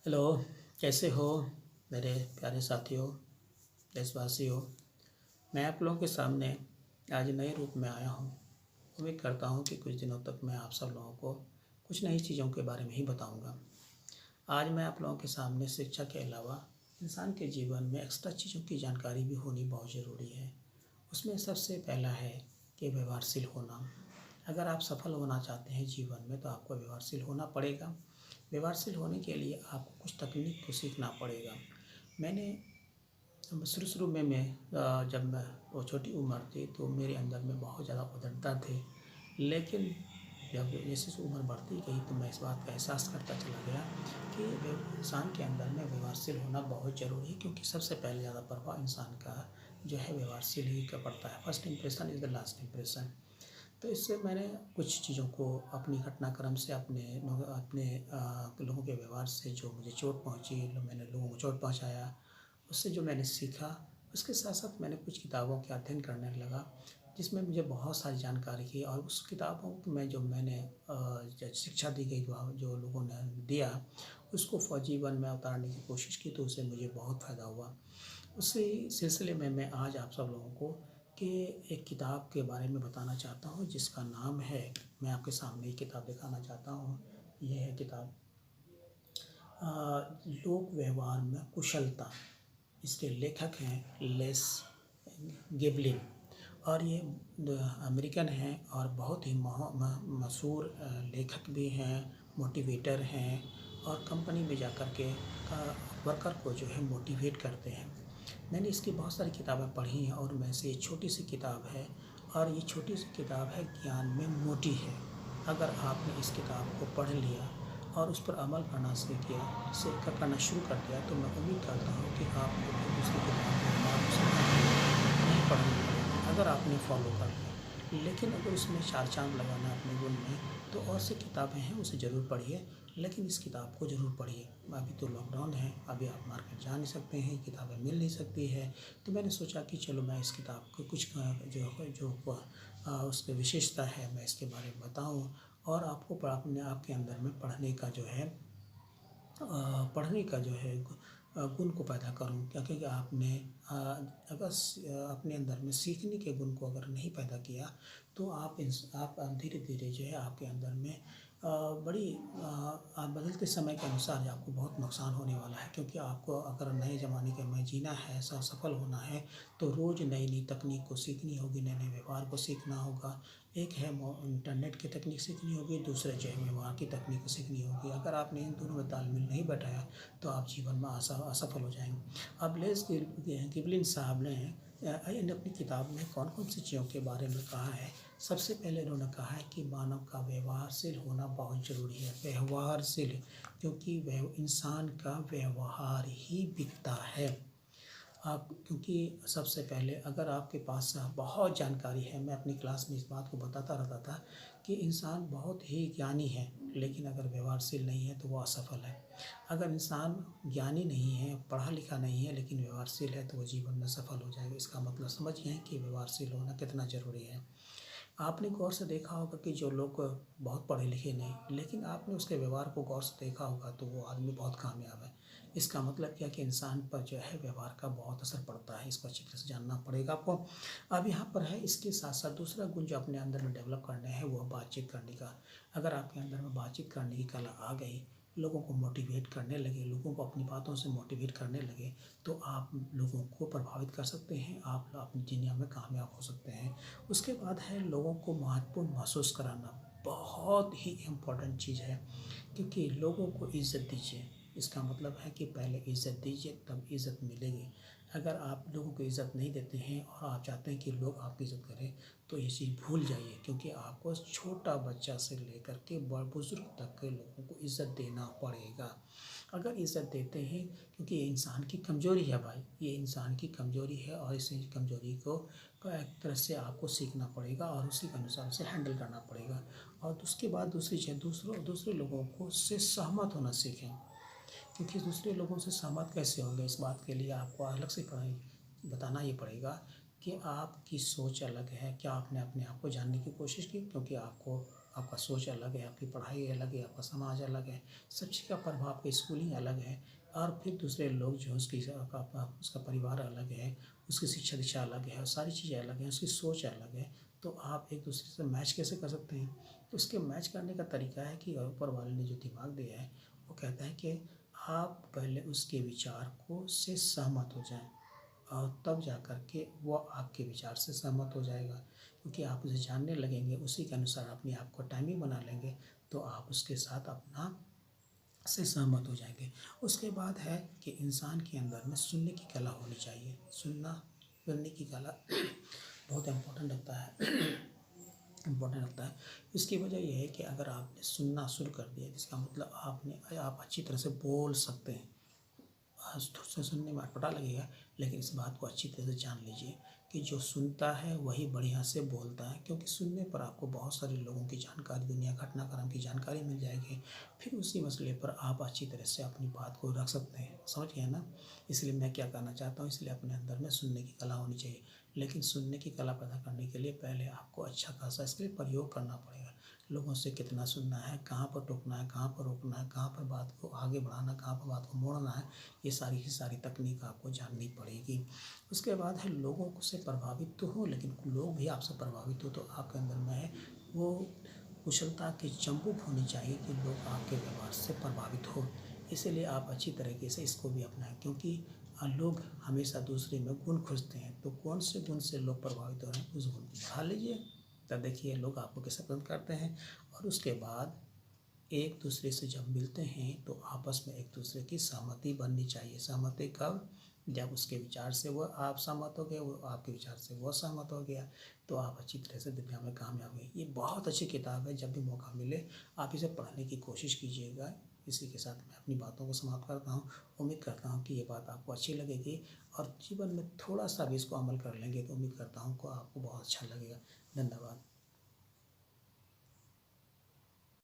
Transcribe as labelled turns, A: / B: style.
A: Hello. कैसे हो मेरे प्यारे साथियों, देशवासियों। मैं आप लोगों के सामने आज नए रूप में आया हूँ। उम्मीद करता हूँ कि कुछ दिनों तक मैं आप सब लोगों को कुछ नई चीज़ों के बारे में ही बताऊँगा। आज मैं आप लोगों के सामने शिक्षा के अलावा इंसान के जीवन में एक्स्ट्रा चीज़ों की जानकारी भी होनी बहुत ज़रूरी है। उसमें सबसे पहला है कि व्यवहारशील होना। अगर आप सफल होना चाहते हैं जीवन में तो आपको व्यवहारशील होना पड़ेगा। व्यवहारशील होने के लिए आपको कुछ तकनीक को सीखना पड़ेगा। मैंने शुरू में जब मैं वो छोटी उम्र थी तो मेरे अंदर में बहुत ज़्यादा उद्दंडता थी। लेकिन जब जैसे जैसे उम्र बढ़ती गई तो मैं इस बात का एहसास करता चला गया कि इंसान के अंदर में व्यवहारशील होना बहुत ज़रूरी है, क्योंकि सबसे पहले ज़्यादा प्रभाव इंसान का जो है व्यवहारशील ही का पड़ता है। First impression is the last impression. तो इससे मैंने कुछ चीज़ों को अपनी घटनाक्रम से अपने लोगों के व्यवहार से जो मुझे चोट पहुँची, मैंने लोगों को चोट पहुँचाया, उससे जो मैंने सीखा, उसके साथ साथ मैंने कुछ किताबों के अध्ययन करने लगा, जिसमें मुझे बहुत सारी जानकारी की। और उस किताबों में जो मैंने जो शिक्षा दी गई, जो लोगों ने दिया, उसको जीवन में उतारने की कोशिश की तो उससे मुझे बहुत फ़ायदा हुआ। उसी सिलसिले में मैं आज आप सब लोगों को कि एक किताब के बारे में बताना चाहता हूँ, जिसका नाम है, मैं आपके सामने ये किताब दिखाना चाहता हूँ। ये है किताब लोक व्यवहार में कुशलता। इसके लेखक हैं लेस गिबलिन, और ये अमेरिकन हैं और बहुत ही मशहूर लेखक भी हैं, मोटिवेटर हैं, और कंपनी में जाकर के वर्कर को जो है मोटिवेट करते हैं। मैंने इसकी बहुत सारी किताबें पढ़ी हैं और में से ये छोटी सी किताब है, और ये छोटी सी किताब है ज्ञान में मोटी है। अगर आपने इस किताब को पढ़ लिया और उस पर अमल करना करना शुरू कर दिया तो मैं उम्मीद करता हूँ कि आपको फिर दूसरी किताब के बाद उसे नहीं पढ़नी पड़ेगी, अगर आपने फॉलो कर लिया। लेकिन अगर उसमें चार चाँद लगाना है अपने गुण में, तो और सी किताबें हैं, उसे ज़रूर पढ़िए, लेकिन इस किताब को ज़रूर पढ़िए। अभी तो लॉकडाउन है, अभी आप मार्केट जा नहीं सकते हैं, किताबें मिल नहीं सकती है, तो मैंने सोचा कि चलो मैं इस किताब को कुछ जो जो उसकी विशेषता है मैं इसके बारे में बताऊँ, और आपको अपने आपके अंदर में पढ़ने का जो है गुण को पैदा करूँ। क्योंकि आपने अगर अपने अंदर में सीखने के गुण को अगर नहीं पैदा किया तो आप धीरे धीरे जो है आपके अंदर में बदलते समय के अनुसार आपको बहुत नुकसान होने वाला है। क्योंकि आपको अगर नए ज़माने में जीना है, सफल होना है, तो रोज़ नई नई तकनीक को सीखनी होगी, नए नए व्यवहार को सीखना होगा। एक है इंटरनेट की तकनीक सीखनी होगी, दूसरे जो है व्यवहार की तकनीक सीखनी होगी। अगर आपने इन दोनों में तालमेल नहीं बैठाया तो आप जीवन में असफल हो जाएंगे। अब लेस गिबलिन साहब ने इन अपनी किताब में कौन कौन सी चीज़ों के बारे में कहा है। सबसे पहले इन्होंने कहा है कि मानव का व्यवहारशील होना बहुत ज़रूरी है। व्यवहारशील, क्योंकि वह इंसान का व्यवहार ही बिकता है। आप क्योंकि सबसे पहले अगर आपके पास बहुत जानकारी है, मैं अपनी क्लास में इस बात को बताता रहता था कि इंसान बहुत ही ज्ञानी है, लेकिन अगर व्यवहारशील नहीं है तो वो असफल है। अगर इंसान ज्ञानी नहीं है, पढ़ा लिखा नहीं है, लेकिन व्यवहारशील है तो वो जीवन में सफल हो जाएगा। इसका मतलब समझिए कि व्यवहारशील होना कितना ज़रूरी है। आपने गौर से देखा होगा कि जो लोग बहुत पढ़े लिखे नहीं, लेकिन आपने उसके व्यवहार को गौर से देखा होगा तो वो आदमी बहुत कामयाब है। इसका मतलब क्या कि इंसान पर जो है व्यवहार का बहुत असर पड़ता है। इसको अच्छी तरह से जानना पड़ेगा आपको। अब यहाँ पर है, इसके साथ साथ दूसरा गुण जो अपने अंदर में डेवलप करना है वो बातचीत करने का। अगर आपके अंदर में बातचीत करने की कला आ गई, लोगों को मोटिवेट करने लगे, लोगों को अपनी बातों से मोटिवेट करने लगे, तो आप लोगों को प्रभावित कर सकते हैं, आप अपनी दुनिया में कामयाब हो सकते हैं। उसके बाद है लोगों को महत्वपूर्ण महसूस कराना। बहुत ही इम्पोर्टेंट चीज़ है, क्योंकि लोगों को इज़्ज़त दीजिए। इसका मतलब है कि पहले इज़्ज़त दीजिए तब इज़्ज़त मिलेगी। अगर आप लोगों को इज़्ज़त नहीं देते हैं और आप चाहते हैं कि लोग आपकी इज़्ज़त करें, तो ये चीज़ भूल जाइए, क्योंकि आपको छोटा बच्चा से लेकर के बड़ बुज़ुर्ग तक के लोगों को इज़्ज़त देना पड़ेगा। अगर इज़्ज़त देते हैं, क्योंकि ये इंसान की कमज़ोरी है भाई, ये इंसान की कमज़ोरी है, और इस कमज़ोरी को एक तरह से आपको सीखना पड़ेगा और उसी के अनुसार उसे हैंडल करना पड़ेगा। और उसके बाद दूसरी चीज़, दूसरे लोगों को से सहमत होना सीखें। क्योंकि दूसरे लोगों से सहमत कैसे होंगे, इस बात के लिए आपको अलग से बताना ये पड़ेगा कि आपकी सोच अलग है। क्या आपने अपने आप को जानने की कोशिश की? क्योंकि आपको आपका सोच अलग है, आपकी पढ़ाई अलग है, आपका समाज अलग है, सब चीज़ का प्रभाव, आपकी स्कूलिंग अलग है और फिर दूसरे लोग जो उसकी उसका परिवार अलग है, उसकी शिक्षा दीक्षा अलग है और सारी चीज़ें अलग हैं, उसकी सोच अलग है। तो आप एक दूसरे से मैच कैसे कर सकते हैं? तो उसके मैच करने का तरीका है कि ऊपर वाले ने जो दिमाग दिया है, वो कहता है कि आप पहले उसके विचार को से सहमत हो जाएँ और तब जा कर के वो आपके विचार से सहमत हो जाएगा। क्योंकि आप उसे जानने लगेंगे, उसी के अनुसार अपने आप को टाइमिंग बना लेंगे, तो आप उसके साथ अपना से सहमत हो जाएँगे। उसके बाद है कि इंसान के अंदर में सुनने की कला होनी चाहिए। सुनने की कला बहुत इम्पोर्टेंट होता है। इम्पोर्टेंट होता है। इसकी वजह ये है कि अगर आपने सुनना शुरू कर दिया, जिसका मतलब आप अच्छी तरह से बोल सकते हैं। थोड़ा सा सुनने में अटपटा लगेगा, लेकिन इस बात को अच्छी तरह से जान लीजिए कि जो सुनता है वही बढ़िया से बोलता है, क्योंकि सुनने पर आपको बहुत सारे लोगों की जानकारी, दुनिया घटनाक्रम की जानकारी मिल जाएगी। फिर उसी मसले पर आप अच्छी तरह से अपनी बात को रख सकते हैं। समझ गए ना? इसलिए मैं क्या कहना चाहता हूँ, इसलिए अपने अंदर में सुनने की कला होनी चाहिए। लेकिन सुनने की कला पैदा करने के लिए पहले आपको अच्छा खासा इसके लिए प्रयोग करना पड़ेगा। लोगों से कितना सुनना है, कहाँ पर टोकना है, कहाँ पर रोकना है, कहाँ पर बात को आगे बढ़ाना, कहाँ पर बात को मोड़ना है, ये सारी की सारी तकनीक आपको जाननी पड़ेगी। उसके बाद है लोगों से प्रभावित तो हो, लेकिन लोग भी आपसे प्रभावित हो, तो आपके अंदर में वो कुशलता की चंबुक होनी चाहिए कि लोग आपके व्यवहार से प्रभावित हो। इसीलिए आप अच्छी तरीके से इसको भी अपनाएं, क्योंकि लोग हमेशा दूसरे में गुण खोजते हैं। तो कौन से गुण से लोग प्रभावित हो रहे हैं, उस गुण को बढ़ा लीजिए। तब देखिए लोग आपको कैसे पसंद करते हैं। और उसके बाद एक दूसरे से जब मिलते हैं तो आपस में एक दूसरे की सहमति बननी चाहिए। सहमति कब? जब उसके विचार से वो आप सहमत हो गए, वो आपके विचार से वो सहमत हो गया, तो आप अच्छी तरह से दुनिया में कामयाब हुए। ये बहुत अच्छी किताब है, जब भी मौका मिले आप इसे पढ़ने की कोशिश कीजिएगा। इसी के साथ मैं अपनी बातों को समाप्त करता हूँ। उम्मीद करता हूँ कि ये बात आपको अच्छी लगेगी और जीवन में थोड़ा सा भी इसको अमल कर लेंगे तो उम्मीद करता हूँ कि आपको बहुत अच्छा लगेगा। धन्यवाद।